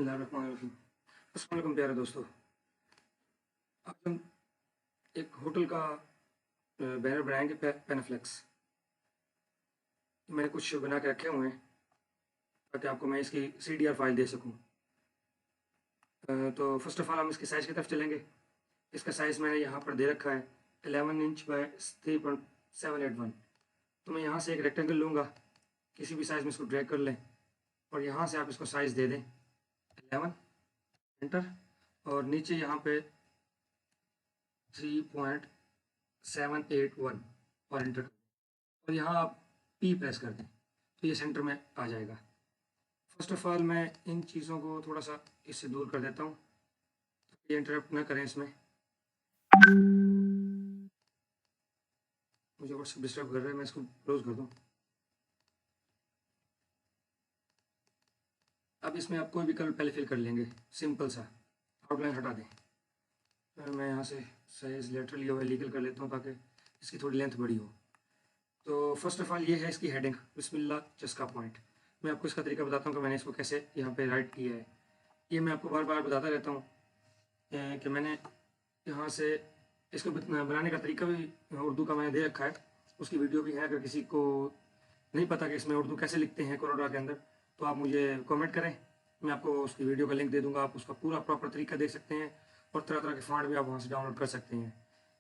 बिस्मिल्लाहिर्रहमानिर्रहीम। अस्सलाम वालेकुम प्यारे दोस्तों। आज हम एक होटल का बैनर बनाएंगे पेनाफ्लेक्स। मैंने कुछ बना के रखे हुए हैं ताकि आपको मैं इसकी CDR फाइल दे सकूं। तो फर्स्ट ऑफ ऑल हम इसके साइज़ की तरफ चलेंगे। इसका साइज़ मैंने यहाँ पर दे रखा है 11 इंच बाय 3.781। तो मैं यहाँ से एक रेक्टेंगल लूँगा, किसी भी साइज़ में इसको ड्रैग कर लें और यहाँ से आप इसको साइज़ दे दें 11, एंटर, और नीचे यहाँ पे 3.781 और एंटर कर दें और यहाँ आप P प्रेस कर दें तो ये सेंटर में आ जाएगा। फर्स्ट ऑफ ऑल मैं इन चीज़ों को थोड़ा सा इससे दूर कर देता हूँ, ये इंटरप्ट ना करें इसमें। मुझे व्हाट्सएप डिस्टर्ब कर रहा है, मैं इसको क्लोज कर दूँ। अब इसमें आप कोई भी कलर पहले फिल कर लेंगे, सिंपल सा, आउटलाइन हटा दें। मैं यहाँ से साइज लेटरली और लीगल कर लेता हूँ ताकि इसकी थोड़ी लेंथ बड़ी हो। तो फर्स्ट ऑफ ऑल ये है इसकी हेडिंग, बिस्मिल्लाह चस्का पॉइंट। मैं आपको इसका तरीका बताता हूँ कि मैंने इसको कैसे यहाँ पे राइट किया है। ये मैं आपको बार बार बताता रहता हूँ कि मैंने यहाँ से इसको बनाने का तरीका भी उर्दू का मैंने दे रखा है, उसकी वीडियो भी है। अगर किसी को नहीं पता कि इसमें उर्दू कैसे लिखते हैं कोरोडा के अंदर, तो आप मुझे कमेंट करें, मैं आपको उसकी वीडियो का लिंक दे दूँगा। आप उसका पूरा प्रॉपर तरीका देख सकते हैं और तरह तरह के फॉन्ट भी आप वहाँ से डाउनलोड कर सकते हैं।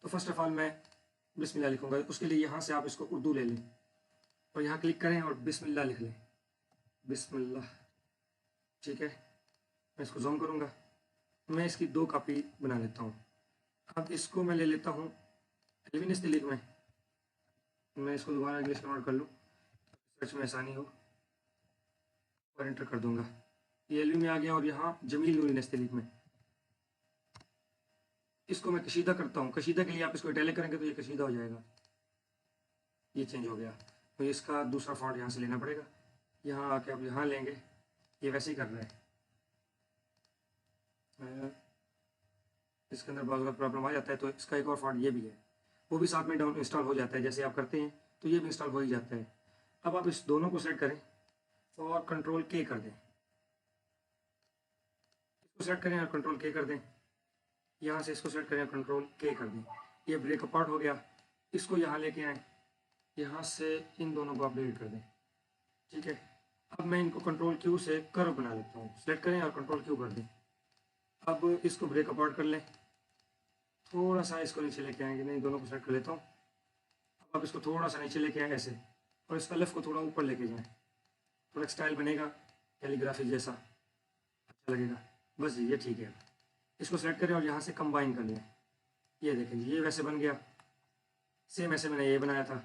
तो फर्स्ट ऑफ ऑल मैं बिस्मिल्लाह लिखूँगा, उसके लिए यहाँ से आप इसको उर्दू ले लें और यहाँ क्लिक करें और बिस्मिल्लाह लिख लें, बिस्मिल्लाह। ठीक है, मैं इसको जूम करूँगा। मैं इसकी 2 कॉपी बना लेता हूँ। अब इसको मैं ले लेता हूँ एल्विन स्टिलिक में। मैं इसको दोबारा इंग्लिश कन्वर्ट कर लूँ, सर्च में आसानी हो, और एंटर कर दूंगा। ये एल्विन में आ गया और यहाँ जमील नूरी नस्तलिक में इसको मैं कशीदा करता हूँ। कशीदा के लिए आप इसको इटैलिक करेंगे तो ये कशीदा हो जाएगा। ये चेंज हो गया, तो इसका दूसरा फॉन्ट यहाँ से लेना पड़ेगा। यहाँ आके आप यहाँ लेंगे, ये वैसे ही कर रहा है। इसके अंदर बहुत ज़्यादा प्रॉब्लम आ जाता है, तो इसका एक और फॉन्ट ये भी है, वो भी साथ में डाउन इंस्टॉल हो जाता है। जैसे आप करते हैं तो ये भी इंस्टॉल हो ही जाता है। अब आप इस दोनों को सेलेक्ट करें और कंट्रोल K कर दें, इसको सेलेक्ट करें और कंट्रोल K कर दें। यहाँ से इसको सेलेक्ट करें और कंट्रोल K कर दें। ये ब्रेक अपार्ट हो गया, इसको यहाँ लेके आए, यहाँ से इन दोनों को आप डिलीट कर दें। ठीक है, अब मैं इनको कंट्रोल Q से कर्व बना लेता हूँ। सेलेक्ट करें और कंट्रोल Q कर दें। अब इसको ब्रेक अपार्ट कर लें, थोड़ा सा इसको नीचे लेके आएंगे, नहीं दोनों को सेलेक्ट कर लेता हूँ। अब आप इसको थोड़ा सा नीचे लेके आए ऐसे, और इस लेफ्ट को थोड़ा ऊपर लेके जाएं, थोड़ा स्टाइल बनेगा कैलीग्राफी जैसा, अच्छा लगेगा। बस ये ठीक है। इसको सेलेक्ट करें और यहाँ से कंबाइन कर लें। ये देखें ये वैसे बन गया, सेम ऐसे मैंने ये बनाया था।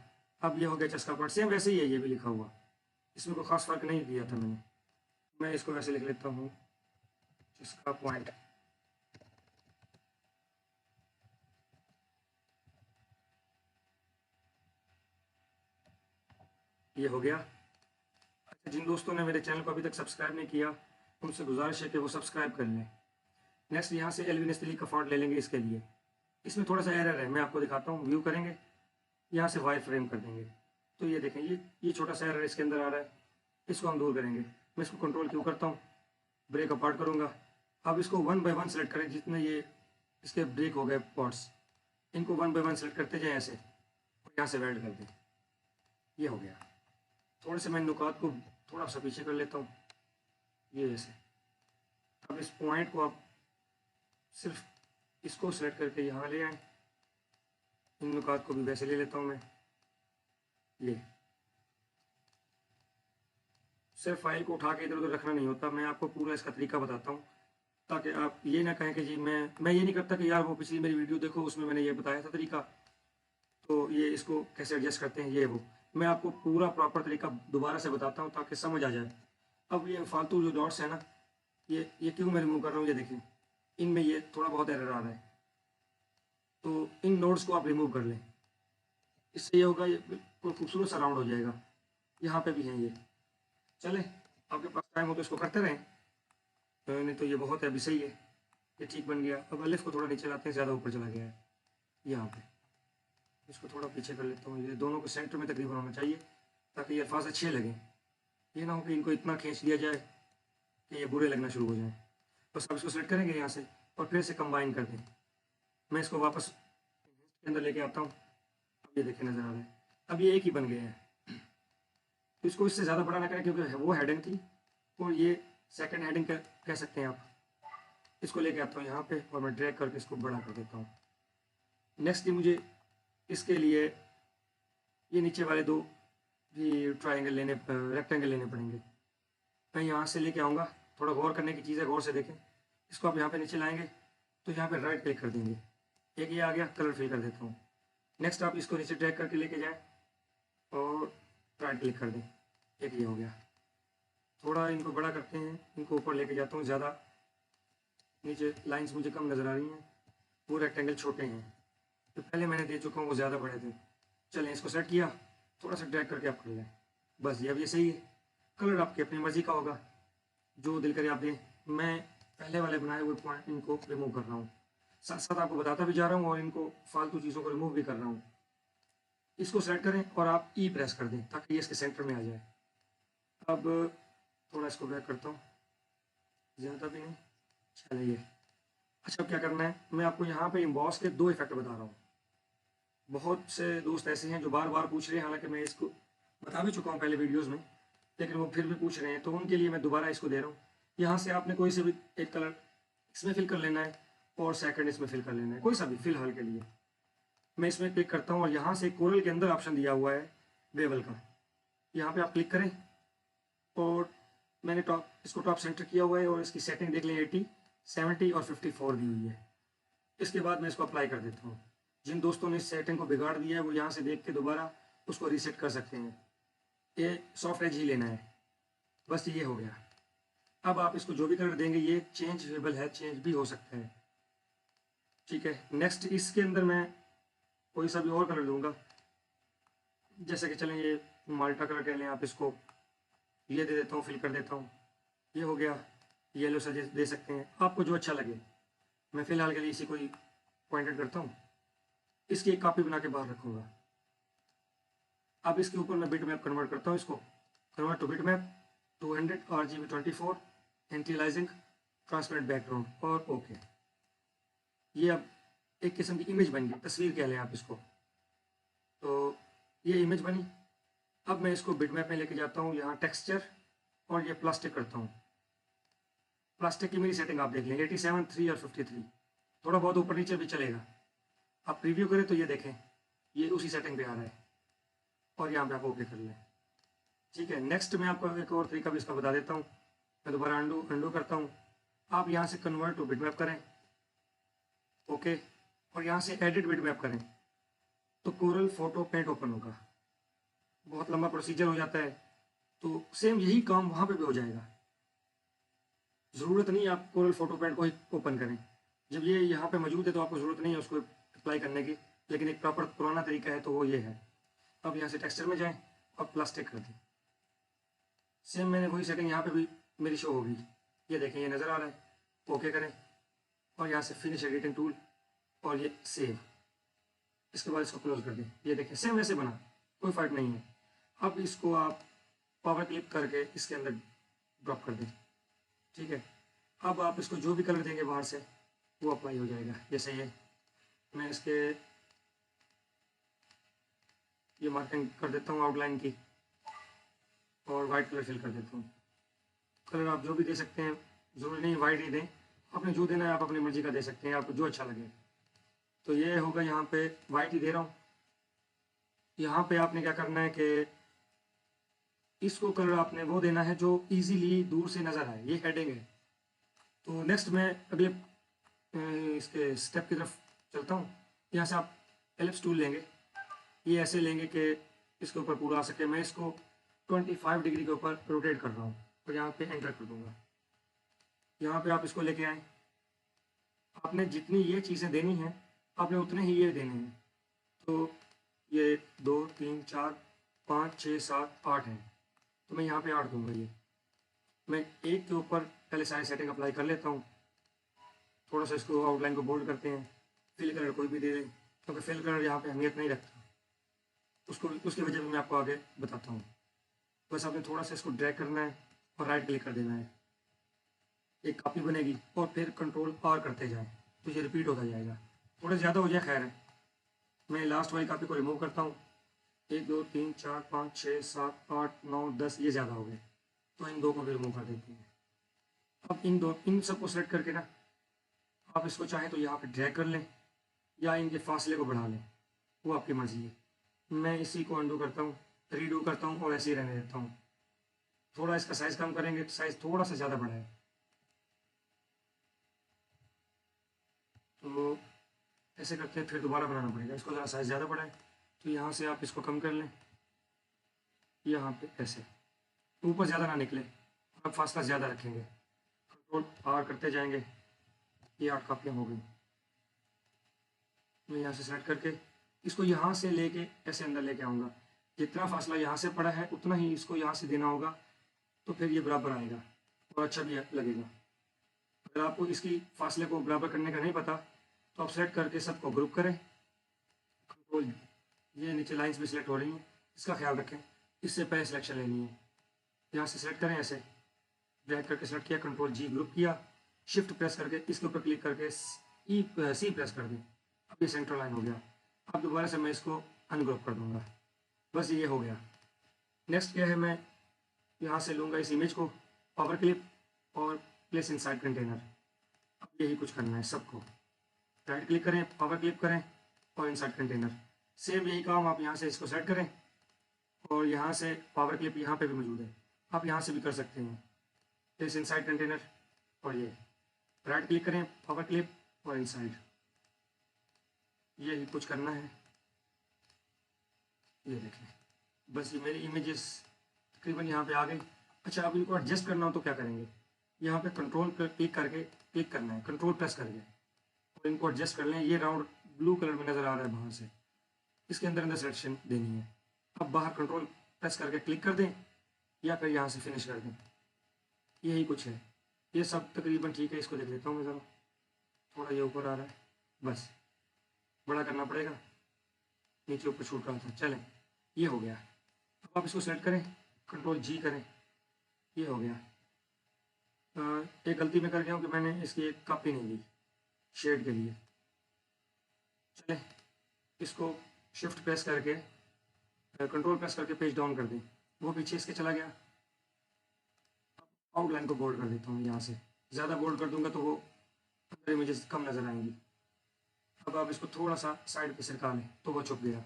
अब ये हो गया चस्का पॉइंट, सेम वैसे ही है, ये भी लिखा हुआ, इसमें कोई खास फर्क नहीं दिया था मैंने। मैं इसको वैसे लिख लेता हूँ, चस्का पॉइंट। ये हो गया। अच्छा, जिन दोस्तों ने मेरे चैनल को अभी तक सब्सक्राइब नहीं किया, उनसे गुजारिश है कि वो सब्सक्राइब कर लें। नेक्स्ट यहाँ से एल्विन स्टिलिक का फॉन्ट ले लेंगे। इसके लिए इसमें थोड़ा सा एरर है, मैं आपको दिखाता हूँ। व्यू करेंगे, यहाँ से वाइट फ्रेम कर देंगे, तो ये देखें ये छोटा सा एरर इसके अंदर आ रहा है, इसको हम दूर करेंगे। मैं इसको कंट्रोल Q करता हूँ, ब्रेक अपार्ट करूँगा। अब इसको 1 बाय 1 सेलेक्ट करें, जितने ये इसके ब्रेक हो गए पार्ट्स, इनको 1 बाय 1 सेलेक्ट करते जाए ऐसे, और यहाँ से वेल्ड कर दें। ये हो गया। थोड़े से मैं नुकात को थोड़ा सा पीछे कर लेता हूँ, ये ऐसे। अब इस पॉइंट को आप सिर्फ इसको सेलेक्ट करके यहाँ ले आए, इन नुकात को भी वैसे ले लेता हूँ मैं। ये सिर्फ फाइल को उठा के इधर उधर रखना नहीं होता, मैं आपको पूरा इसका तरीका बताता हूँ ताकि आप ये ना कहें कि जी मैं ये नहीं करता कि यार वो पिछली मेरी वीडियो देखो, उसमें मैंने ये बताया था तरीका, तो ये इसको कैसे एडजस्ट करते हैं ये वो। मैं आपको पूरा प्रॉपर तरीका दोबारा से बताता हूँ ताकि समझ आ जाए। अब ये फालतू जो डॉट्स है ना, ये क्यों मैं रिमूव कर रहा हूँ, ये देखें इनमें ये थोड़ा बहुत एरर आ रहा है, तो इन नोड्स को आप रिमूव कर लें। इससे ये होगा, ये बिल्कुल खूबसूरत सा राउंड हो जाएगा। यहाँ पे भी हैं ये। चले, आपके पास टाइम हो तो इसको करते रहें, नहीं तो ये बहुत है, अभी सही है, ये ठीक बन गया। अब अलिफ को थोड़ा नीचे लाते हैं, ज़्यादा ऊपर चला गया है। यहाँ पे इसको थोड़ा पीछे कर लेता हूँ, ये दोनों को सेंटर में तकरीबन होना चाहिए ताकि ये अल्फाज अच्छे लगें। ये ना हो कि इनको इतना खींच दिया जाए कि ये बुरे लगना शुरू हो जाए। बस आप इसको सेलेक्ट करेंगे यहाँ से और फिर से कंबाइन कर दें। मैं इसको वापस के अंदर लेके आता हूँ। अब ये देखिए नज़र आ रहा है, अब ये एक ही बन गया है। तो इसको इससे ज़्यादा बड़ा ना करें क्योंकि वो हेडिंग थी और ये सेकंड हेडिंग कह सकते हैं आप। इसको लेके आता हूँ यहाँ पे और मैं ड्रैग करके इसको बड़ा कर देता हूँ। नेक्स्ट मुझे इसके लिए ये नीचे वाले दो भी ट्राइंगल लेने रेक्टेंगल लेने पड़ेंगे। मैं यहाँ से लेके आऊँगा, थोड़ा गौर करने की चीज़ है, गौर से देखें। इसको आप यहाँ पे नीचे लाएंगे तो यहाँ पे राइट क्लिक कर देंगे, एक ये आ गया, कलर फिल कर देता हूँ। नेक्स्ट आप इसको नीचे ड्रैग करके लेके जाएं और राइट क्लिक कर दें, एक ये हो गया। थोड़ा इनको बड़ा करते हैं, इनको ऊपर लेके जाता हूँ, ज़्यादा नीचे लाइंस मुझे कम नज़र आ रही हैं, वो रेक्टेंगल छोटे हैं, तो पहले मैंने दे चुका हूँ वो ज़्यादा बड़े थे। चलें इसको सेट किया, थोड़ा सा ड्रैग करके आप कर लें, बस ये अब ये सही है। कलर आपकी अपनी मर्ज़ी का होगा, जो दिल करे आप दें। मैं पहले वाले बनाए हुए पॉइंट इनको रिमूव कर रहा हूँ, साथ साथ आपको बताता भी जा रहा हूँ और इनको फालतू चीज़ों को रिमूव भी कर रहा हूँ। इसको सेलेक्ट करें और आप ई प्रेस कर दें ताकि ये इसके सेंटर में आ जाए। अब थोड़ा इसको बैक करता हूँ, ज़्यादा भी नहीं, चलिए। अच्छा अब क्या करना है, मैं आपको यहाँ पे इम्बॉस के दो इफेक्ट बता रहा हूँ। बहुत से दोस्त ऐसे हैं जो बार बार पूछ रहे हैं, हालांकि मैं इसको बता भी चुका हूँ पहले वीडियोज़ में, लेकिन वो फिर भी पूछ रहे हैं, तो उनके लिए मैं दोबारा इसको दे रहा हूँ। यहाँ से आपने कोई से भी एक कलर इसमें फिल कर लेना है और सेकंड इसमें फिल कर लेना है, कोई सा भी फिलहाल के लिए। मैं इसमें क्लिक करता हूँ और यहाँ से कोरल के अंदर ऑप्शन दिया हुआ है बेवल का, यहाँ पे आप क्लिक करें और मैंने इसको टॉप सेंटर किया हुआ है और इसकी सेटिंग देख लें 80, 70 और 54 दी हुई है। इसके बाद मैं इसको अप्लाई कर देता हूँ। जिन दोस्तों ने इस सेटिंग को बिगाड़ दिया है वो यहाँ से देख के दोबारा उसको रीसेट कर सकते हैं। ये सॉफ्ट एज ही लेना है, बस ये हो गया। अब आप इसको जो भी कलर देंगे ये चेंजेबल है, चेंज भी हो सकता है, ठीक है। नेक्स्ट इसके अंदर मैं कोई सा भी और कलर दूंगा, जैसे कि चलें ये माल्टा कलर कह लें आप इसको, ये दे देता हूँ, फिल कर देता हूँ, ये हो गया। येलो सा दे सकते हैं, आपको जो अच्छा लगे। मैं फ़िलहाल के लिए इसी को ही पॉइंटेड करता हूँ, इसकी एक कॉपी बना के बाहर रखूँगा। अब इसके ऊपर मैं बिट मैप कन्वर्ट करता हूँ, इसको convert to bit map 200 RGB 24 antialiasing transparent background और ओके। ये अब एक किस्म की इमेज बन गई, तस्वीर कह लें आप इसको। तो ये इमेज बनी। अब मैं इसको बिट मैप में लेके जाता हूँ, यहाँ टेक्सचर और ये प्लास्टिक करता हूँ। प्लास्टिक की मेरी सेटिंग आप देख लें 87, 3 और 53, थोड़ा बहुत ऊपर नीचे भी चलेगा। आप प्रीव्यू करें तो ये देखें ये उसी सेटिंग पे आ रहा है और यहाँ पे आप ओके कर लें, ठीक है। नेक्स्ट मैं आपको एक और तरीका भी इसका बता देता हूँ। मैं दोबारा अंडू करता हूँ, आप यहाँ से कन्वर्ट टू बिट मैप करें, ओके, और यहाँ से एडिट बिट मैप करें तो कोरल फोटो पेंट ओपन होगा। बहुत लंबा प्रोसीजर हो जाता है, तो सेम यही काम वहाँ पे भी हो जाएगा। ज़रूरत नहीं आप कोरल फोटो पेंट को ही ओपन करें, जब ये यहाँ पे मौजूद है तो आपको ज़रूरत नहीं है उसको अप्लाई करने की, लेकिन एक प्रॉपर पुराना तरीका है तो वो ये है। अब यहाँ से टेक्सचर में जाएं और प्लास्टिक कर दें, सेम मैंने वही सेटिंग यहाँ पे भी मेरी शो होगी। ये देखें ये नज़र आ रहा है, ओके करें और यहाँ से फिनिश एडिटिंग टूल और ये सेव, इसके बाद इसको क्लोज कर दें। ये देखें सेम वैसे बना, कोई फ़र्क नहीं है। अब इसको आप पावर क्लिक करके इसके अंदर ड्रॉप कर दें, ठीक है। अब आप इसको जो भी कलर देंगे बाहर से वो अप्लाई हो जाएगा। जैसे ये मैं इसके ये मार्किंग कर देता हूँ आउटलाइन की और वाइट कलर फिल कर देता हूँ। कलर आप जो भी दे सकते हैं, ज़रूरी नहीं वाइट ही दें, आपने जो देना है आप अपनी मर्ज़ी का दे सकते हैं, आपको जो अच्छा लगे। तो ये होगा, यहाँ पे वाइट ही दे रहा हूँ। यहाँ पे आपने क्या करना है कि इसको कलर आपने वो देना है जो इजीली दूर से नज़र आए, ये हेडिंग है। तो नेक्स्ट मैं अगले इसके स्टेप की तरफ चलता हूँ। यहाँ से आप एलिप्स टूल लेंगे, ये ऐसे लेंगे कि इसके ऊपर पूरा आ सके। मैं इसको 25 डिग्री के ऊपर रोटेट कर रहा हूँ और यहाँ पे एंटर कर दूँगा। यहाँ पे आप इसको लेके आएँ, आपने जितनी ये चीज़ें देनी हैं आपने उतने ही ये देने हैं। तो ये 2, 3, 4, 5, 6, 7, 8 हैं, तो मैं यहाँ पे 8 दूँगा। ये मैं एक के ऊपर पहले सारी सेटिंग अप्लाई कर लेता हूँ। थोड़ा सा इसको आउटलाइन को बोल्ड करते हैं, फिल कलर कोई भी दे दें, क्योंकि फिल कलर यहाँ पे अहमियत नहीं रखता, उसको उसकी वजह भी मैं आपको आगे बताता हूँ। बस आपने थोड़ा सा इसको ड्रैग करना है और राइट क्लिक कर देना है। एक कॉपी बनेगी और फिर कंट्रोल आर करते जाएं तो ये रिपीट होता जाएगा। थोड़े ज़्यादा हो जाए खैर है। मैं लास्ट वाली कॉपी को रिमूव करता हूँ। 1 2 3 4 5 6 7 8 9 10 ये ज़्यादा हो गए, तो इन दो को भी रिमूव कर देते हैं। अब इन सबको सेलेक्ट करके ना आप इसको चाहें तो यहाँ पे ड्रैग कर लें या इनके फासले को बढ़ा लें, वो आपकी मर्ज़ी है। मैं इसी को अंडू करता हूँ, रीडू करता हूँ और ऐसे ही रहने देता हूँ। थोड़ा इसका साइज़ कम करेंगे तो साइज़ थोड़ा सा ज़्यादा बड़ा है, तो ऐसे करते हैं। फिर दोबारा बनाना पड़ेगा, इसको ज़रा साइज़ ज़्यादा बड़ा है तो यहाँ से आप इसको कम कर लें, यहाँ पे ऐसे ऊपर ज़्यादा ना निकले, अब फासला ज़्यादा रखेंगे। कंट्रोल आर करते जाएंगे। ये 8 कापियाँ हो गई। मैं यहाँ से सेलेक्ट करके इसको यहाँ से लेके ऐसे अंदर लेके आऊँगा। जितना फासला यहाँ से पड़ा है उतना ही इसको यहाँ से देना होगा, तो फिर ये बराबर आएगा और अच्छा भी लगेगा। अगर आपको इसकी फासले को बराबर करने का नहीं पता तो आप सेलेक्ट करके सबको ग्रुप करें। कंट्रोल, ये नीचे लाइंस भी सिलेक्ट हो रही हैं, इसका ख्याल रखें। इससे पहले सिलेक्शन लेनी है, यहाँ से सेलेक्ट करें, ऐसे ड्रैग करके सेलेक्ट किया, कंट्रोल जी ग्रुप किया, शिफ्ट प्रेस करके इसके ऊपर क्लिक करके सी प्रेस कर दें। अब ये सेंटर लाइन हो गया। अब दोबारा से मैं इसको अनग्रुप कर दूंगा, बस ये हो गया। नेक्स्ट क्या है, मैं यहाँ से लूँगा इस इमेज को, पावर क्लिप और प्लेस इनसाइड कंटेनर। अब यही कुछ करना है सबको। राइट क्लिक करें, पावर क्लिप करें और इनसाइड कंटेनर। सेम यही काम आप यहाँ से इसको सेट करें और यहाँ से पावर क्लिप यहाँ पे भी मौजूद है, आप यहाँ से भी कर सकते हैं। प्लेस इनसाइड कंटेनर और ये राइट क्लिक करें, पावर क्लिप और इनसाइड, यही कुछ करना है। ये देखें, बस ये मेरी इमेजेस तकरीबन यहाँ पे आ गई। अच्छा, अब इनको एडजस्ट करना हो तो क्या करेंगे, यहाँ पे कंट्रोल पर क्लिक करके क्लिक करना है, कंट्रोल प्रेस करके, और इनको एडजस्ट कर लें। ये राउंड ब्लू कलर में नज़र आ रहा है बाहर से, इसके अंदर अंदर सिलेक्शन देनी है। अब बाहर कंट्रोल प्रेस करके क्लिक कर दें या फिर यहाँ से फिनिश कर दें, यही कुछ है। ये सब तकरीबन ठीक है। इसको देख लेता हूँ मैं ज़रा, थोड़ा ये ऊपर आ रहा है, बस बड़ा करना पड़ेगा, नीचे ऊपर छूट रहा था। चलें, ये हो गया। अब आप इसको सेलेक्ट करें, कंट्रोल जी करें, ये हो गया। एक गलती मैं कर गया हूँ कि मैंने इसकी एक कॉपी नहीं ली शेड के लिए। चलें, इसको शिफ्ट प्रेस करके कंट्रोल प्रेस करके पेज डाउन कर दें, वो पीछे इसके चला गया। आउटलाइन को बोल्ड कर देता हूँ, यहाँ से ज़्यादा बोल्ड कर दूंगा तो वो अंदर इमेजेस कम नज़र आएंगी। अब आप इसको थोड़ा सा साइड पे सरका लें तो वो छुप गया।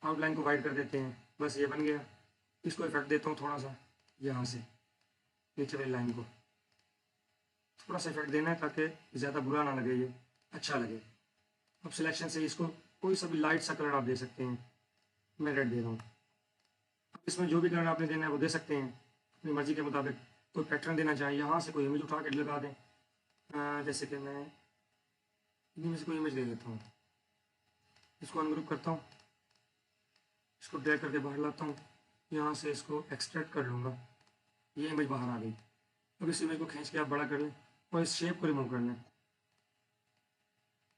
आउटलाइन को वाइड कर देते हैं, बस ये बन गया। इसको इफेक्ट देता हूँ थोड़ा सा, यहाँ से नीचे वाली लाइन को थोड़ा सा इफेक्ट देना है ताकि ज़्यादा बुरा ना लगे, ये अच्छा लगे। अब सिलेक्शन से इसको कोई सा भी लाइट सा कलर आप दे सकते हैं, मैं रेड दे रहा हूँ। अब इसमें जो भी कलर आपने देना है वो दे सकते हैं अपनी मर्ज़ी के मुताबिक। कोई पैटर्न देना चाहें, यहाँ से कोई इमेज उठा के लगा दें। जैसे कि मैं इनमें से कोई इमेज ले लेता हूँ, इसको अनग्रुप करता हूँ, इसको ड्रैग करके बाहर लाता हूँ, यहाँ से इसको एक्सट्रैक्ट कर लूँगा, ये इमेज बाहर आ गई। अब इस इमेज को खींच के आप बड़ा कर लें और इस शेप को रिमूव कर लें,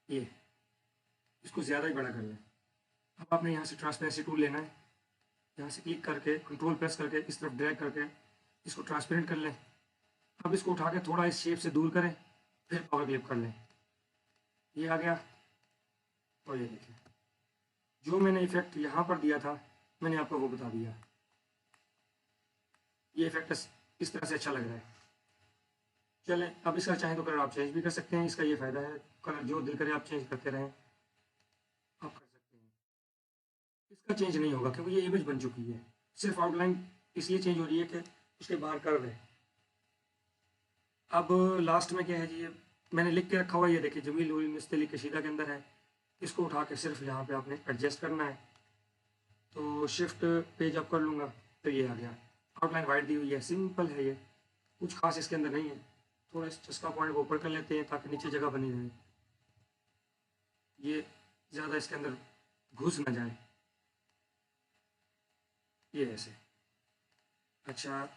ये इसको ज़्यादा ही बड़ा कर लें। अब आपने यहाँ से ट्रांसपेरेंसी टूल लेना है, यहाँ से क्लिक करके कंट्रोल प्रेस करके इस तरफ ड्रैग करके इसको ट्रांसपेरेंट कर लें। अब इसको उठा के थोड़ा इस शेप से दूर करें, फिर पावर क्लिप कर लें, ये आ गया। और ये देखिए, जो मैंने इफेक्ट यहाँ पर दिया था मैंने आपको वो बता दिया। ये इफेक्ट इस तरह से अच्छा लग रहा है। चलें, अब इसका चाहें तो कलर आप चेंज भी कर सकते हैं। इसका ये फ़ायदा है, कलर जो दिल करे आप चेंज करते रहें, आप कर सकते हैं। इसका चेंज नहीं होगा क्योंकि ये इमेज बन चुकी है, सिर्फ आउटलाइन इसलिए चेंज हो रही है कि उसके बाहर कर्व है। अब लास्ट में क्या है जी, ये मैंने लिख के रखा हुआ है, ये देखिए जमील उल मिस्तेली कशीदा के अंदर है। इसको उठा के सिर्फ यहाँ पे आपने एडजस्ट करना है, तो शिफ्ट पेज अप कर लूँगा तो ये आ गया। आउटलाइन वाइट दी हुई है, सिंपल है, ये कुछ खास इसके अंदर नहीं है। थोड़ा इस चस्का पॉइंट को ऊपर कर लेते हैं ताकि नीचे जगह बनी रहे, ये ज़्यादा इसके अंदर घुस ना जाए, ये ऐसे। अच्छा,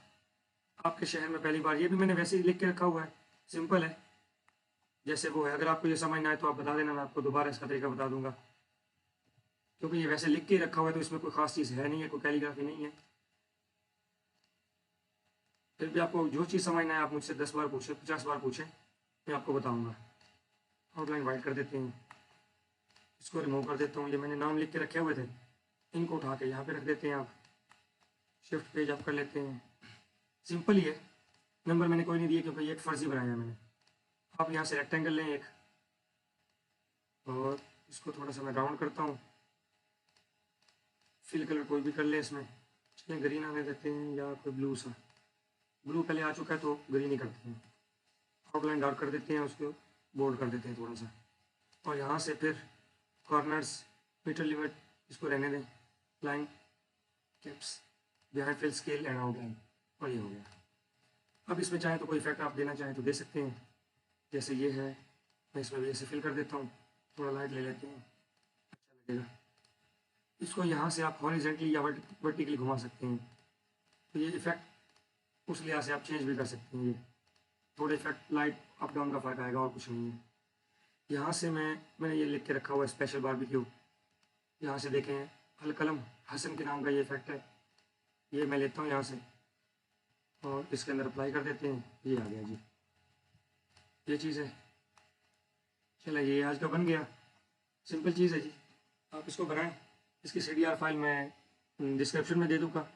आपके शहर में पहली बार, ये भी मैंने वैसे ही लिख के रखा हुआ है, सिंपल है जैसे वो है। अगर आपको ये समझ ना आए तो आप बता देना, मैं आपको दोबारा इसका तरीका बता दूंगा, क्योंकि ये वैसे लिख के रखा हुआ है तो इसमें कोई ख़ास चीज़ है नहीं है, कोई कैलीग्राफी नहीं है। फिर भी आपको जो चीज़ समझना है आप मुझसे 10 बार पूछें, 50 बार पूछें, मैं आपको बताऊँगा। आउटलाइन वाइट कर देते हैं, इसको रिमूव कर देता हूँ। ये मैंने नाम लिख के रखे हुए थे, इनको उठा के यहाँ पे रख देते हैं। आप शिफ्ट पेज आप कर लेते हैं, सिंपल ही है। नंबर मैंने कोई नहीं दिए क्योंकि ये एक फर्जी बनाया है मैंने। आप यहाँ से रेक्टेंगल लें एक, और इसको थोड़ा सा मैं राउंड करता हूँ। फिल कलर कोई भी कर ले इसमें, चलिए ग्रीन आने देते हैं या कोई ब्लू सा। ब्लू पहले आ चुका है तो ग्रीन ही करते हैं। आउटलाइन डार्क कर देते हैं, उसको बोल्ड कर देते हैं थोड़ा सा। और यहाँ से फिर कॉर्नर्स, मीटर लिमिट इसको रहने दें, line caps, behind fill scale and outline, और ये हो गया। अब इसमें चाहे तो कोई इफेक्ट आप देना चाहें तो दे सकते हैं, जैसे ये है, मैं इसमें भी ऐसे फिल कर देता हूँ, थोड़ा लाइट ले लेते हैं, अच्छा लगेगा। इसको यहाँ से आप हॉरिजेंटली या वर्टिकली घुमा सकते हैं, तो ये इफेक्ट उस लिहाज से आप चेंज भी कर सकते हैं। ये थोड़ा इफेक्ट लाइट अप डाउन का फ़र्क आएगा और कुछ नहीं है। यहाँ से मैंने ये लिख के रखा हुआ है स्पेशल बारबेक्यू, यहाँ से देखें अल कलम हसन के नाम का ये इफेक्ट है, ये मैं लेता हूँ यहाँ से और इसके अंदर अप्लाई कर देते हैं। ये आ गया जी, ये चीज़ है। चलो ये आज का बन गया, सिंपल चीज़ है जी, आप इसको बनाएं। इसकी CDR फाइल मैं डिस्क्रिप्शन में दे दूँगा,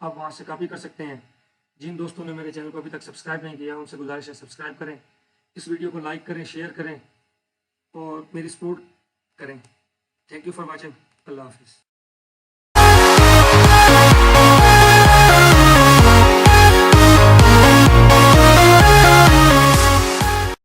आप वहाँ से कॉपी कर सकते हैं। जिन दोस्तों ने मेरे चैनल को अभी तक सब्सक्राइब नहीं किया उनसे गुजारिश है सब्सक्राइब करें, इस वीडियो को लाइक करें, शेयर करें और मेरी सपोर्ट करें। Thank you for watching. अल्लाह हाफिज़।